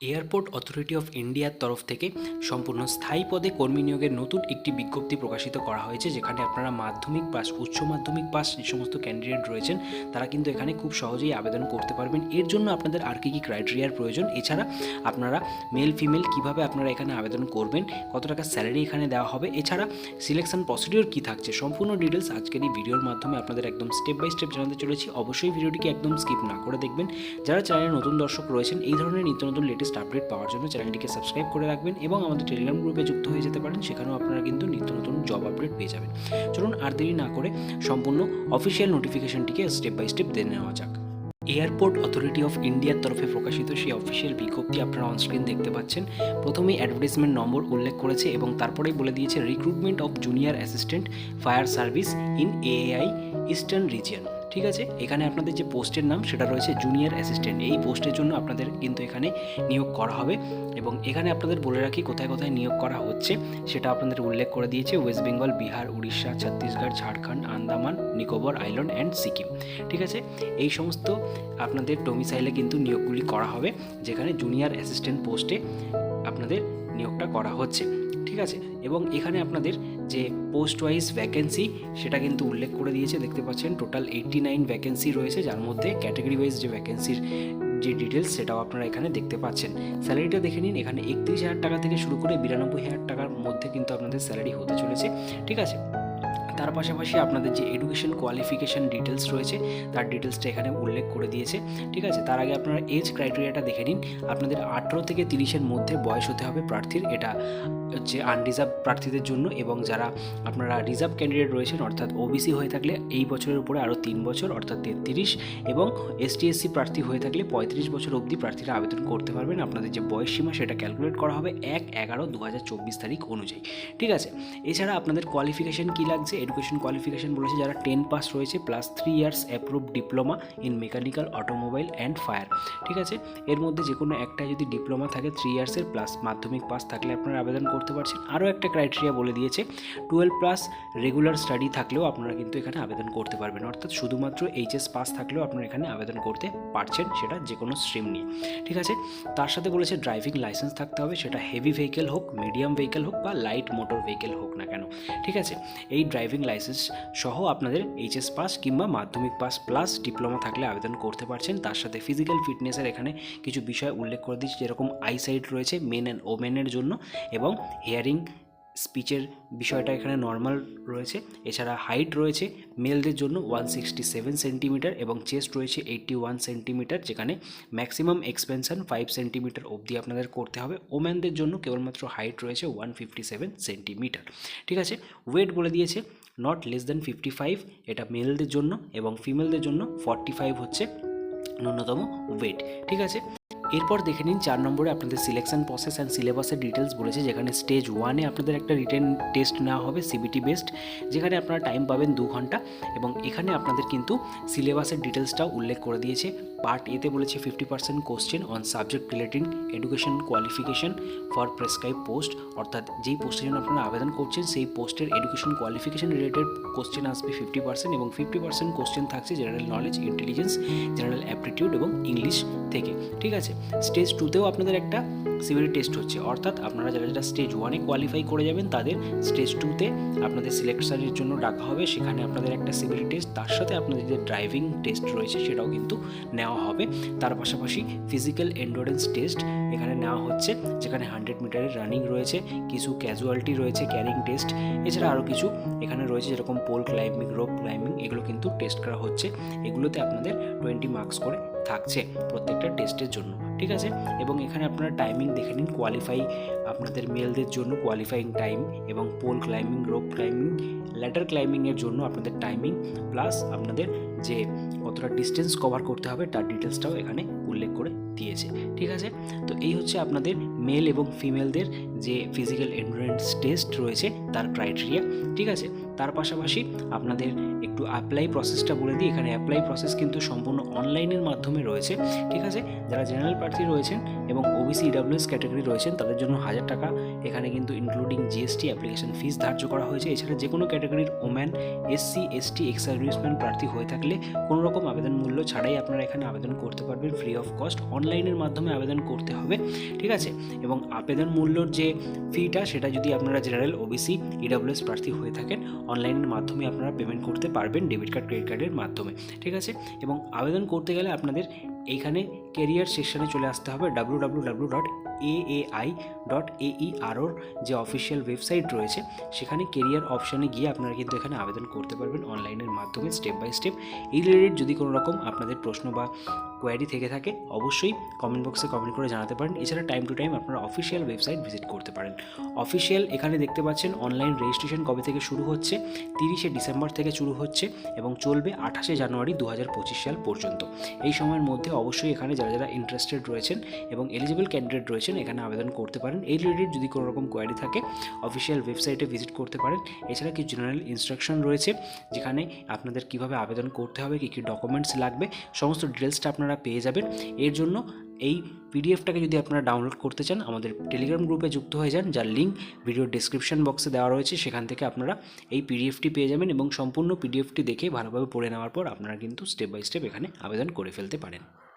Airport authority of ইন্ডিয়ার তরফ থেকে সম্পূর্ণ স্থায়ী পদে কর্মী নিয়োগের নতুন একটি বিজ্ঞপ্তি প্রকাশিত করা হয়েছে, যেখানে আপনারা মাধ্যমিক পাস, উচ্চ মাধ্যমিক পাস যে সমস্ত ক্যান্ডিডেট রয়েছেন তারা কিন্তু এখানে খুব সহজেই আবেদন করতে পারবেন। এর জন্য আপনাদের আর কী ক্রাইটেরিয়ার প্রয়োজন, এছাড়া আপনারা মেল ফিমেল কিভাবে আপনারা এখানে আবেদন করবেন, কত টাকা স্যালারি এখানে দেওয়া হবে, এছাড়া সিলেকশন প্রসিডিওর কী থাকছে, সম্পূর্ণ ডিটেলস আজকের এই ভিডিওর মাধ্যমে আপনাদের একদম স্টেপ বাই স্টেপ জানাতে চলেছি। অবশ্যই ভিডিওটিকে একদম স্কিপ না করে দেখবেন। যারা চ্যানেলে নতুন দর্শক রয়েছেন, এই ধরনের নিত্য নতুন লেটেস্ট আপডেট পাওয়ার জন্য চ্যানেলটিকে সাবস্ক্রাইব করে রাখবেন এবং আমাদের টেলিগ্রাম গ্রুপে যুক্ত হয়ে যেতে পারেন, সেখানেও আপনারা কিন্তু নিত্য নতুন জব আপডেট পেয়ে যাবেন। চলুন আর দেরি না করে সম্পূর্ণ অফিসিয়াল নোটিফিকেশনটিকে স্টেপ বাই স্টেপ দেখে নেওয়া যাক। এয়ারপোর্ট অথরিটি অফ ইন্ডিয়ার তরফে প্রকাশিত সেই অফিসিয়াল বিজ্ঞপ্তি আপনারা অনস্ক্রিন দেখতে পাচ্ছেন। প্রথমেই অ্যাডভার্টাইজমেন্ট নম্বর উল্লেখ করেছে এবং তারপরেই বলে দিয়েছে recruitment of junior assistant fire service in AAI eastern region. ঠিক আছে, এখানে আপনাদের যে পোস্টের নাম সেটা রয়েছে জুনিয়র অ্যাসিস্ট্যান্ট। এই পোস্টের জন্য আপনাদের কিন্তু এখানে নিয়োগ করা হবে এবং এখানে আপনাদের বলে রাখি কোথায় কোথায় নিয়োগ করা হচ্ছে সেটা আপনাদের উল্লেখ করে দিয়েছে। West Bengal, Bihar, Orissa, Chhattisgarh, Jharkhand, Andaman Nicobar island and Sikkim. ঠিক আছে, এই সমস্ত আপনাদের ডোমিসাইলে কিন্তু নিয়োগগুলি করা হবে, যেখানে জুনিয়র অ্যাসিস্ট্যান্ট পোস্টে আপনাদের নিয়োগটা করা হচ্ছে। ঠিক আছে, এবং এখানে আপনাদের যে পোস্ট ওয়াইজ ভ্যাকেন্সি সেটা কিন্তু উল্লেখ করে দিয়েছে। দেখতে পাচ্ছেন টোটাল 89 ভ্যাকেন্সি রয়েছে, যার মধ্যে ক্যাটাগরি ওয়াইজ যে ভ্যাকেন্সির যে ডিটেলস সেটাও আপনারা এখানে দেখতে পাচ্ছেন। স্যালারিটা দেখে নিন, এখানে 31,000 টাকা থেকে শুরু করে 92,000 টাকার মধ্যে কিন্তু আপনাদের স্যালারি হতে চলেছে। ঠিক আছে, তার পাশাপাশি আপনাদের যে এডুকেশন কোয়ালিফিকেশান ডিটেলস রয়েছে তার ডিটেলসটা এখানে উল্লেখ করে দিয়েছে। ঠিক আছে, তার আগে আপনারা এজ ক্রাইটেরিয়াটা দেখে নিন। আপনাদের 18 থেকে 30-এর মধ্যে বয়স হতে হবে প্রার্থীর, এটা হচ্ছে আনরিজার্ভ প্রার্থীদের জন্য, এবং যারা আপনারা রিজার্ভ ক্যান্ডিডেট রয়েছেন অর্থাৎ ওবিসি হয়ে থাকলে এই বছরের উপরে আরও 3 বছর অর্থাৎ 33, এবং এসটি/এসসি প্রার্থী হয়ে থাকলে 35 বছর অবধি প্রার্থীরা আবেদন করতে পারবেন। আপনাদের যে বয়স সীমা সেটা ক্যালকুলেট করা হবে 1/11/2024 তারিখ অনুযায়ী। ঠিক আছে, এছাড়া আপনাদের কোয়ালিফিকেশান কী লাগছে, এডুকেশন কোয়ালিফিকেশান বলেছে যারা 10 পাস রয়েছে plus 3 years approve diploma in mechanical, automobile and fire. ঠিক আছে, এর মধ্যে যে কোনো একটা যদি ডিপ্লোমা থাকে 3 ইয়ার্সের প্লাস মাধ্যমিক পাস থাকলে আপনারা আবেদন করতে পারছেন। আরও একটা ক্রাইটেরিয়া বলে দিয়েছে, 12 প্লাস রেগুলার স্টাডি থাকলেও আপনারা কিন্তু এখানে আবেদন করতে পারবেন, অর্থাৎ শুধুমাত্র এইচএস পাস থাকলেও আপনারা এখানে আবেদন করতে পারছেন, সেটা যে কোনো স্ট্রিম নিয়ে। ঠিক আছে, তার সাথে বলেছে ড্রাইভিং লাইসেন্স থাকতে হবে, সেটা হেভি ভেহিকেল হোক, মিডিয়াম ভেহিকেল হোক বা লাইট মোটর ভেহিকেল হোক না কেন। ঠিক আছে, এই ড্রাইভিং লাইসেন্স সহ আপনাদের এইচএস পাস কিংবা মাধ্যমিক পাস প্লাস ডিপ্লোমা থাকলে আবেদন করতে পারছেন। তার সাথে ফিজিক্যাল ফিটনেসের এখানে কিছু বিষয় উল্লেখ করে দিচ্ছি, যেরকম আইসাইট রয়েছে মেন অ্যান্ড ওমেনের জন্য, এবং হিয়ারিং স্পিচের বিষয়টা এখানে নর্মাল রয়েছে। এছাড়া হাইট রয়েছে মেলদের জন্য 167 সেন্টিমিটার এবং চেস্ট রয়েছে 81 সেন্টিমিটার, যেখানে ম্যাক্সিমাম এক্সপেনশন 5 সেন্টিমিটার অবধি আপনাদের করতে হবে। ওম্যানদের জন্য কেবলমাত্র হাইট রয়েছে 157 সেন্টিমিটার। ঠিক আছে, ওয়েট বলে দিয়েছে নট লেস দ্যান 55, এটা মেলদের জন্য, এবং ফিমেলদের জন্য 45 হচ্ছে ন্যূনতম ওয়েট। ঠিক আছে, এরপর দেখে নিন 4 নম্বরে আপনাদের সিলেকশন প্রসেস অ্যান্ড সিলেবাসের ডিটেলস বলেছে, যেখানে স্টেজ 1-এ আপনাদের একটা রিটেন টেস্ট নেওয়া হবে সিবিটি বেসড, যেখানে আপনারা টাইম পাবেন 2 ঘন্টা, এবং এখানে আপনাদের কিন্তু সিলেবাসের ডিটেলসটাও উল্লেখ করে দিয়েছে। পার্ট এতে বলেছে 50% question on subject relating education qualification for prescribe post, অর্থাৎ যেই পোস্টের জন্য আপনারা আবেদন করছেন সেই পোস্টের এডুকেশন কোয়ালিফিকেশন রিলেটেড কোশ্চেন আসবে 50%, এবং 50% কোশ্চেন থাকছে general knowledge, intelligence, general aptitude এবং ইংলিশ থেকে। ঠিক আছে, স্টেজ 2-তেও আপনাদের একটা সিবিটি টেস্ট হচ্ছে, অর্থাৎ আপনারা যারা স্টেজ 1-এ কোয়ালিফাই করে যাবেন তাদের স্টেজ 2-তে আপনাদের সিলেকশনের জন্য ডাকা হবে, সেখানে আপনাদের একটা সিবিটি টেস্ট, তার সাথে আপনাদের যে ড্রাইভিং টেস্ট রয়েছে সেটাও কিন্তু নেওয়া হবে। তার পাশাপাশি ফিজিক্যাল এন্ডুরেন্স টেস্ট এখানে নেওয়া হচ্ছে, যেখানে 100 মিটারের রানিং রয়েছে, কিছু ক্যাজুয়ালিটি রয়েছে, ক্যারিং টেস্ট, এছাড়া আরও কিছু এখানে রয়েছে যেরকম পোল ক্লাইম্বিং, রোপ ক্লাইম্বিং, এগুলো কিন্তু টেস্ট করা হচ্ছে। এগুলোতে আপনাদের 20 মার্কস করে থাকছে প্রত্যেকটা টেস্টের জন্য। ঠিক আছে, এবং এখানে আপনারা টাইমিং দেখে নিন। কোয়ালিফাই আপনাদের মেলদের জন্য কোয়ালিফাইং টাইম, এবং pole climbing, rope climbing, ladder ক্লাইম্বিংয়ের জন্য আপনাদের টাইমিং প্লাস আপনাদের যে কতটা ডিস্টেন্স কভার করতে হবে তার ডিটেলসটাও এখানে উল্লেখ করে দিয়েছে। ঠিক আছে, তো এই হচ্ছে আপনাদের মেল এবং ফিমেলদের যে ফিজিক্যাল এন্ডুরেন্স টেস্ট রয়েছে তার ক্রাইটেরিয়া। ঠিক আছে, তার পাশাপাশি আপনাদের একটু অ্যাপ্লাই প্রসেসটা বলে দিই। এখানে অ্যাপ্লাই প্রসেস কিন্তু সম্পূর্ণ অনলাইনের মাধ্যমে রয়েছে। ঠিক আছে, যারা জেনারেল প্রার্থী রয়েছেন এবং ওবিসি ইডাব্লিউএস ক্যাটাগরি রয়েছেন তাদের জন্য 1000 টাকা এখানে কিন্তু ইনক্লুডিং জিএসটি অ্যাপ্লিকেশন ফিস ধার্য করা হয়েছে। এছাড়া যে কোনো ক্যাটাগরির woman, SC, ST, ex serviceman প্রার্থী হয়ে থাকলে কোনো রকম আবেদন মূল্য ছাড়াই আপনারা এখানে আবেদন করতে পারবেন ফ্রি অফ কস্ট। অনলাইনের মাধ্যমে আবেদন করতে হবে, ঠিক আছে। এবং আবেদন মূল্যর যে ফিটা সেটা যদি আপনারা জেনারেল, ওবিসি, ইডাব্লিউএস প্রার্থী হয়ে থাকেন অনলাইনের মাধ্যমে আপনারা পেমেন্ট করতে পারবেন ডেবিট কার্ড, ক্রেডিট কার্ডের মাধ্যমে, ঠিক আছে। এবং আবেদন করতে গেলে আপনাদের এইখানে কেরিয়ার সেকশনে চলে আসতে হবে, www.aai.aer যে অফিসিয়াল ওয়েবসাইট রয়েছে সেখানে কেরিয়ার অপশানে গিয়ে আপনারা কিন্তু এখানে আবেদন করতে পারবেন অনলাইনের মাধ্যমে স্টেপ বাই স্টেপ। এই রিলেটেড যদি কোনো রকম আপনাদের প্রশ্ন বা কোয়ারি থেকে থাকে অবশ্যই কমেন্ট বক্সে কমেন্ট করে জানাতে পারেন। এছাড়া টাইম টু টাইম আপনারা অফিসিয়াল ওয়েবসাইট ভিজিট করতে পারেন। অফিসিয়াল এখানে দেখতে পাচ্ছেন অনলাইন রেজিস্ট্রেশন কবে থেকে শুরু হচ্ছে, 30শে ডিসেম্বর থেকে শুরু হচ্ছে এবং চলবে 28শে জানুয়ারি 2025 সাল পর্যন্ত। এই সময়ের মধ্যে অবশ্যই এখানে যারা যারা ইন্টারেস্টেড রয়েছেন এবং এলিজিবল ক্যান্ডিডেট রয়েছেন এখানে আবেদন করতে পারেন। এই রিলেটেড যদি কোনো রকম কোয়ারি থাকে অফিসিয়াল ওয়েবসাইটে ভিজিট করতে পারেন। এছাড়া কিছু জেনারেল ইনস্ট্রাকশন রয়েছে যেখানে আপনাদের কিভাবে আবেদন করতে হবে, কী কী ডকুমেন্টস লাগবে সমস্ত ডিটেলসটা আপনারা পেয়ে যাবেন। এর জন্য এই পিডিএফটাকে যদি আপনারা ডাউনলোড করতে চান আমাদের টেলিগ্রাম গ্রুপে যুক্ত হয়ে যান, যার লিঙ্ক ভিডিও ডেসক্রিপশন বক্সে দেওয়া রয়েছে, সেখান থেকে আপনারা এই পিডিএফটি পেয়ে যাবেন এবং সম্পূর্ণ পিডিএফটি দেখে ভালোভাবে পড়ে নেওয়ার পর আপনারা কিন্তু স্টেপ বাই স্টেপ এখানে আবেদন করে ফেলতে পারেন।